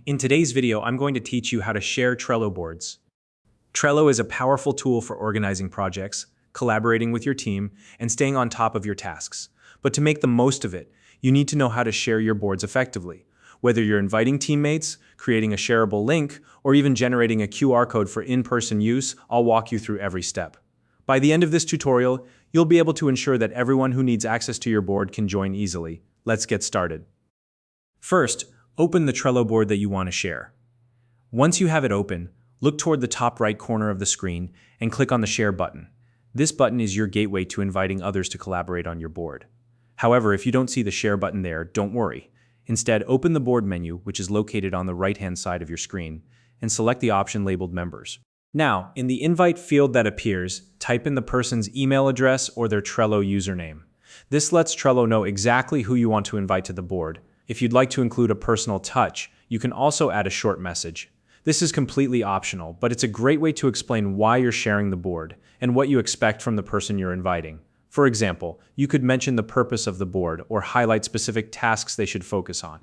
In today's video, I'm going to teach you how to share Trello boards. Trello is a powerful tool for organizing projects, collaborating with your team, and staying on top of your tasks. But to make the most of it, you need to know how to share your boards effectively. Whether you're inviting teammates, creating a shareable link, or even generating a QR code for in-person use, I'll walk you through every step. By the end of this tutorial, you'll be able to ensure that everyone who needs access to your board can join easily. Let's get started. First, open the Trello board that you want to share. Once you have it open, look toward the top right corner of the screen and click on the Share button. This button is your gateway to inviting others to collaborate on your board. However, if you don't see the Share button there, don't worry. Instead, open the board menu, which is located on the right-hand side of your screen, and select the option labeled Members. Now, in the invite field that appears, type in the person's email address or their Trello username. This lets Trello know exactly who you want to invite to the board. If you'd like to include a personal touch, you can also add a short message. This is completely optional, but it's a great way to explain why you're sharing the board and what you expect from the person you're inviting. For example, you could mention the purpose of the board or highlight specific tasks they should focus on.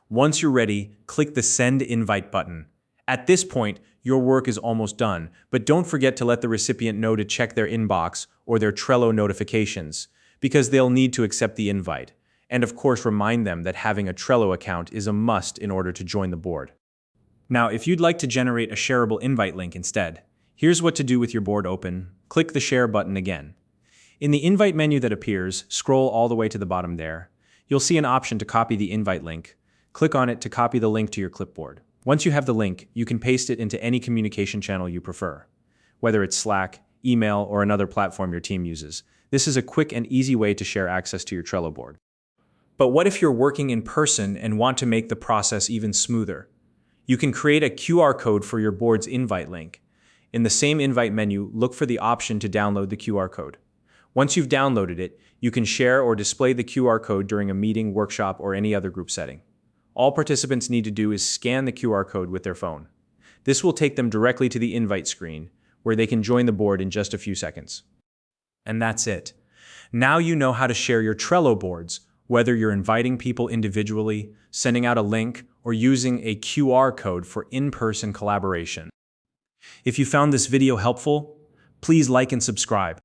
Once you're ready, click the Send Invite button. At this point, your work is almost done, but don't forget to let the recipient know to check their inbox or their Trello notifications, because they'll need to accept the invite. And of course, remind them that having a Trello account is a must in order to join the board. Now, if you'd like to generate a shareable invite link instead, here's what to do with your board open. Click the Share button again. In the invite menu that appears, scroll all the way to the bottom there. You'll see an option to copy the invite link. Click on it to copy the link to your clipboard. Once you have the link, you can paste it into any communication channel you prefer, whether it's Slack, email, or another platform your team uses. This is a quick and easy way to share access to your Trello board. But what if you're working in person and want to make the process even smoother? You can create a QR code for your board's invite link. In the same invite menu, look for the option to download the QR code. Once you've downloaded it, you can share or display the QR code during a meeting, workshop, or any other group setting. All participants need to do is scan the QR code with their phone. This will take them directly to the invite screen, where they can join the board in just a few seconds. And that's it. Now you know how to share your Trello boards, whether you're inviting people individually, sending out a link, or using a QR code for in-person collaboration. If you found this video helpful, please like and subscribe.